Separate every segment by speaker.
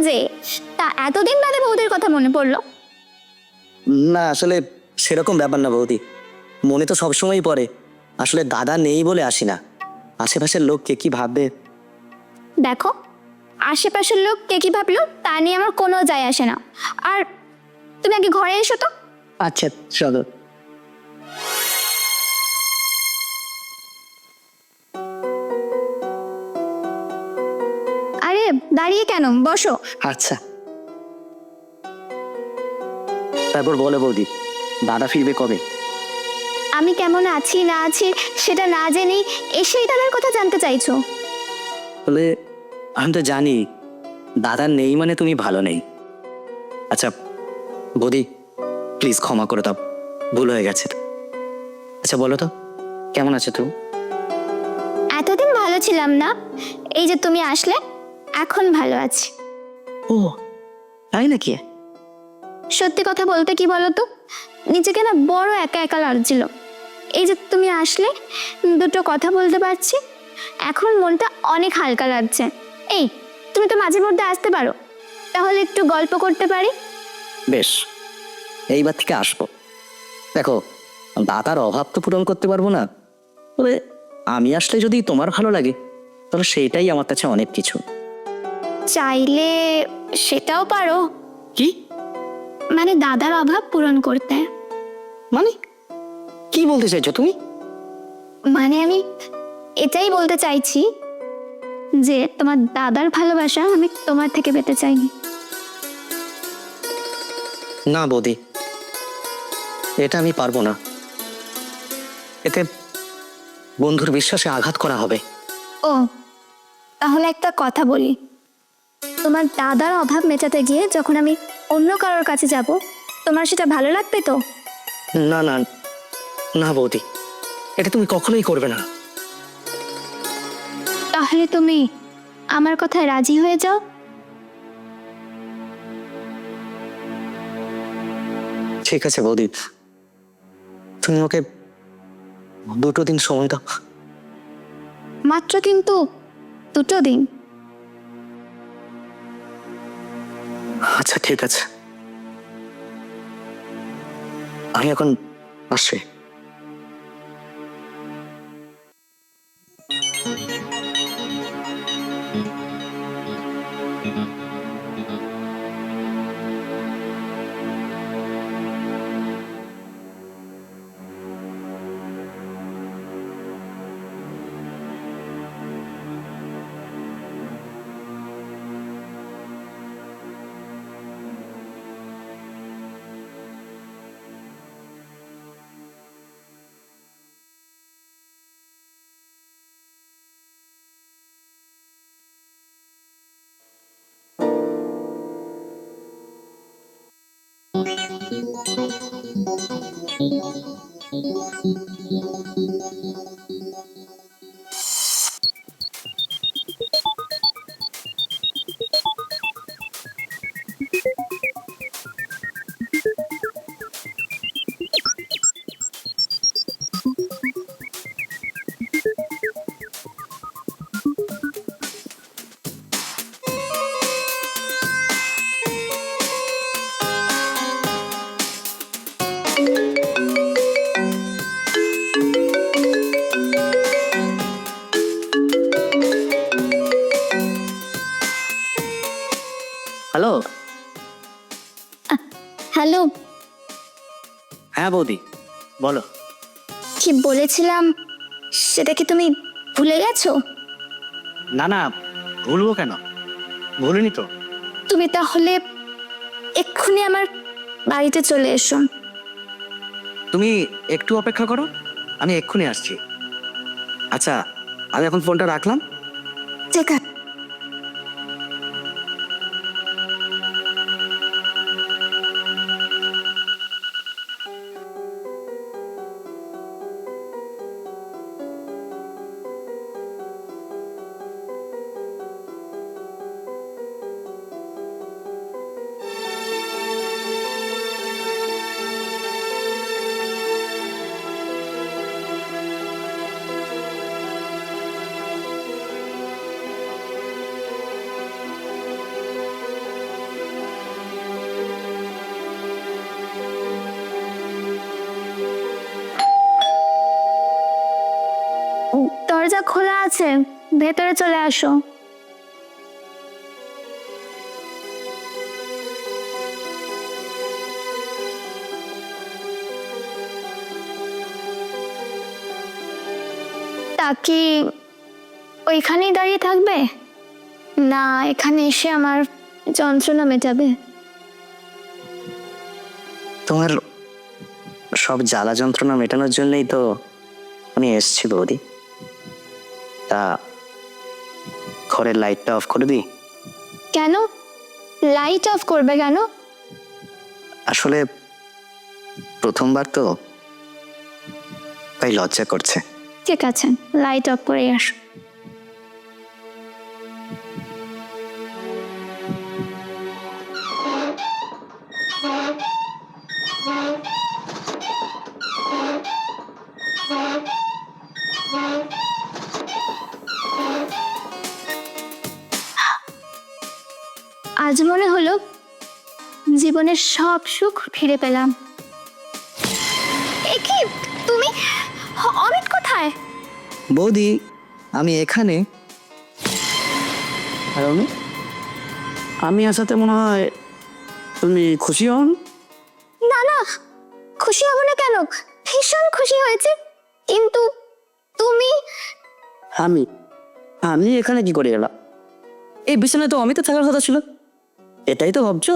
Speaker 1: যে, তা এতদিন বাদে বৌদির কথা মনে পড়লো?
Speaker 2: না আসলে সেরকম ব্যাপার না বৌদি, মনে তো সবসময়ই পড়ে। আসলে দাদা নেই বলে আসি না, আশেপাশের লোক কে কি ভাববে।
Speaker 1: দেখো, আশেপাশের লোক কে কি ভাবলো তা নিয়ে আমার কোনো যায় আসে না। আর তুমি আগে ঘরে এসো তো।
Speaker 2: আচ্ছা চলো।
Speaker 1: আরে দাঁড়িয়ে কেন, বসো।
Speaker 2: আচ্ছা, তারপর বলো বৌদি, দাদা ফিরবে কবে?
Speaker 1: আমি কেমন আছি না আছি সেটা না জেনেই এসেই দাদার কথা জানতে চাইছো?
Speaker 2: বলে আমি তো জানি দাদা নেই মানে তুমি ভালো নেই। আচ্ছা বৌদি, প্লিজ ক্ষমা করে দাও, ভুল হয়ে গেছে। আচ্ছা বলো তো, কেমন আছো তুমি?
Speaker 1: এতদিন ভালো ছিলাম না, এই যে তুমি আসলে এখন ভালো আছি।
Speaker 2: ও তাই নাকি?
Speaker 1: সত্যি কথা বলতে কি বলো তো, নিজেকে না বড় একা একা লাগছিল। এই যে তুমি আসলে, দুটো কথা বলতে পারছি, এখন মনটা অনেক হালকা লাগছে। এই, তুমি তো মাঝে মধ্যে আসতে পারো, তাহলে একটু গল্প করতে পারি।
Speaker 2: বেশ, এইবার থেকে আসবো। দেখো, দাদার অভাব তো পূরণ করতে পারবো না, তবে আমি আসলে যদি তোমার ভালো লাগে তাহলে সেইটাই আমার কাছে অনেক কিছু।
Speaker 1: চাইলে সেটাও পারো,
Speaker 2: কি
Speaker 1: মানে দাদার অভাব পূরণ করতে।
Speaker 2: মানে কি বলতে চাইছো তুমি?
Speaker 1: মানে আমি এটাই বলতে চাইছি যে তোমার দাদার ভালোবাসা আমি তোমার থেকে পেতে চাইনি।
Speaker 2: না বৌদি, এটা আমি পারবো না, এতে বন্ধুর বিশ্বাসে আঘাত করা হবে।
Speaker 1: ও, তাহলে একটা কথা বলি, তোমার দাদার অভাব মেটাতে গিয়ে যখন আমি অন্য কারোর কাছে যাব, তোমার সেটা ভালো লাগবে তো?
Speaker 2: না না না বৌদি, এটা তুমি কখনোই করবে না।
Speaker 1: তাহলে তুমি আমার কথায় রাজি হয়ে যাও।
Speaker 2: ঠিক আছে বৌদি, তুমি ওকে দুটো দিন সময় দাও।
Speaker 1: মাত্র কিন্তু দুটো দিন।
Speaker 2: আচ্ছা ঠিক আছে, আমি এখন আসছি। হ্যালো।
Speaker 1: হ্যালো।
Speaker 2: হ্যাঁ বৌদি বলো।
Speaker 1: কি বলেছিলাম সেটা কি তুমি ভুলে গেছো?
Speaker 2: না না, ভুলবো কেন, ভুলিনি তো।
Speaker 1: তুমি তাহলে এক্ষুনি আমার বাড়িতে চলে এসো।
Speaker 2: তুমি একটু অপেক্ষা করো, আমি এক্ষুনি আসছি। আচ্ছা, আমি এখন ফোনটা রাখলাম।
Speaker 1: ঠিক আছে। আছে, ভেতরে চলে আসো। তা কি ওইখানেই দাঁড়িয়ে থাকবে, না এখানে এসে আমার যন্ত্রণা মেটাবে?
Speaker 2: তোমার সব জ্বালা যন্ত্রণা মেটানোর জন্যই তো আমি এসছি বৌদি। তা ঘরের লাইটটা অফ করে দিই?
Speaker 1: কেন লাইট অফ করবে কেন?
Speaker 2: আসলে প্রথমবার তো, তাই লজ্জা করছে।
Speaker 1: ঠিক আছে, লাইট অফ করে আসো। আজ মনে হলো জীবনের সব সুখ ফিরে পেলাম। এ কি তুমি? অমিত কোথায়?
Speaker 2: বৌদি আমি এখানে। আর আমি আসাতে মনে হয় তুমি খুশি হন?
Speaker 1: না না, খুশি হব না কেন, ভীষণ খুশি হয়েছে। কিন্তু তুমি?
Speaker 2: আমি আমি এখানে কি করে এলাম? এই বিছানায় তো অমিতে থাকার কথা ছিল। এটাই তো ভাবছো?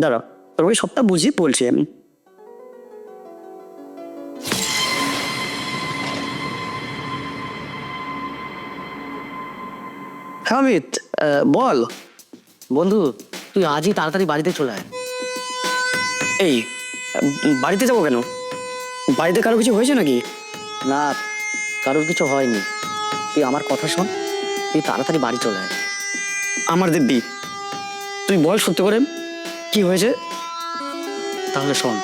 Speaker 2: দাঁড়াও, তোমাকে সবটা বুঝিয়ে বলছি আমি। হ্যাঁ অমিত, বল। বন্ধু তুই আজই তাড়াতাড়ি বাড়িতে চলে আয়। এই বাড়িতে যাবো কেন? বাড়িতে কারো কিছু হয়েছে নাকি? না, কারোর কিছু হয়নি। তুই আমার কথা শোন, তুই তাড়াতাড়ি বাড়ি চলে আয়। আমার দিব্যি, তুই বল সত্যি করে কি হয়েছে। তাহলে শোন,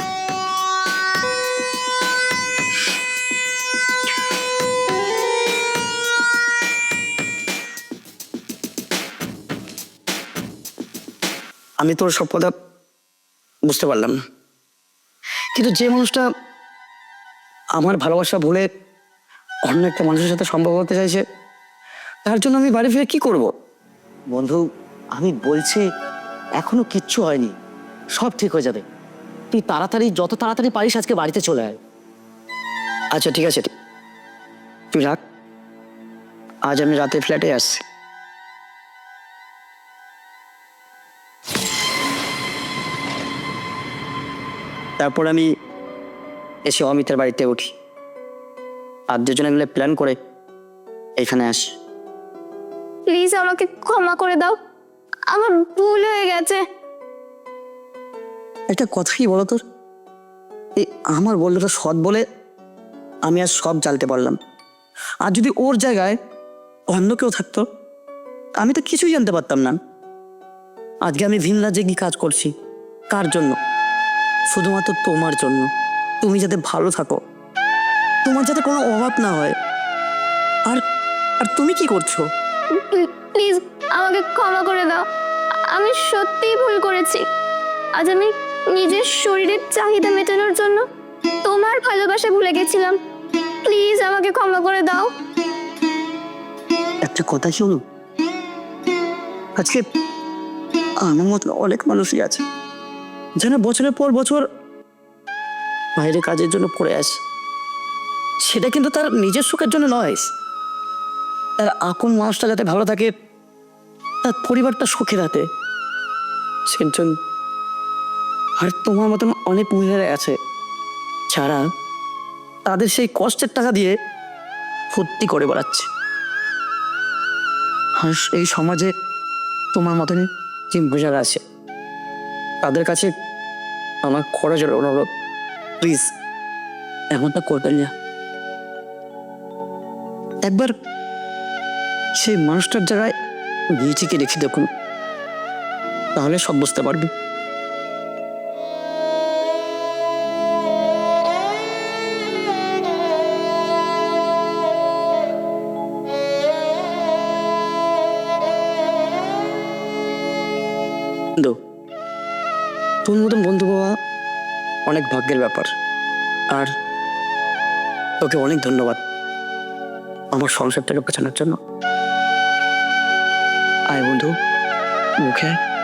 Speaker 2: আমি তোর সব কথা বুঝতে পারলাম, কিন্তু যে মানুষটা আমার ভালোবাসা ভুলে অন্য একটা মানুষের সাথে সম্পর্ক করতে চাইছে, তার জন্য আমি বাড়ি ফিরে কি করব? বন্ধু আমি বলছি এখনো কিচ্ছু হয়নি, সব ঠিক হয়ে যাবে। তুই তাড়াতাড়ি, যত তাড়াতাড়ি পারিস আজকে বাড়িতে চলে আয়। আচ্ছা ঠিক আছে, তুই রাখ, আজ আমি রাতে ফ্ল্যাটে আসছি। তারপর আমি এসে অমিতের বাড়িতে উঠি, আর দুজনে মিলে প্ল্যান করে এখানে আসি।
Speaker 1: প্লিজ আমাকে ক্ষমা করে দাও, আমার ভুল হয়ে গেছে।
Speaker 2: একটা কথা কি বলো তোর, এই আমার বললোটা সৎ বলে আমি আজ সব জানতে পারলাম। আর যদি ওর জায়গায় অন্য কেউ থাকতো, আমি তো কিছুই জানতে পারতাম না। আজকে আমি ভিন রাজ্যে গিয়ে কাজ করছি, কার জন্য? শুধুমাত্র তোমার জন্য। তুমি যাতে ভালো থাকো, তোমার যাতে কোনো অভাব না হয়। আর আর তুমি কি করছো?
Speaker 1: প্লিজ আমাকে ক্ষমা করে দাও, আমি সত্যিই ভুল করেছি। আজ আমি নিজের শরীরের চাহিদা মেটানোর জন্য তোমার ভালোবাসা ভুলে গেছিলাম। প্লিজ আমাকে ক্ষমা করে দাও।
Speaker 2: একটা কথা শোনো, আজকে আমার মতন অনেক মানুষই আছে যারা বছরের পর বছর বাইরে কাজের জন্য পড়ে আসে। সেটা কিন্তু তার নিজের সুখের জন্য নয়, তার আপন মানুষটা যাতে ভালো থাকে, তার পরিবারটা সুখে থাকে সেই জন্য। আর তোমার মতন অনেক মহিলারা আছে যারা তাদের সেই কষ্টের টাকা দিয়ে ফুর্তি করে বেড়াচ্ছে। আর এই সমাজে তোমার মতনই যে মহিলারা আছে, তাদের কাছে আমার খরচের অনুরোধ, প্লিজ এমনটা করবেন না। একবার সেই মানুষটার জায়গায় নিজেকে রেখে দেখুন, তাহলে সব বুঝতে পারবি। তোর মতন বন্ধু পাওয়া অনেক ভাগ্যের ব্যাপার। আর তোকে অনেক ধন্যবাদ আমার সংসারটাকে বাঁচানোর জন্য। আয় বন্ধু, মুখে আয়।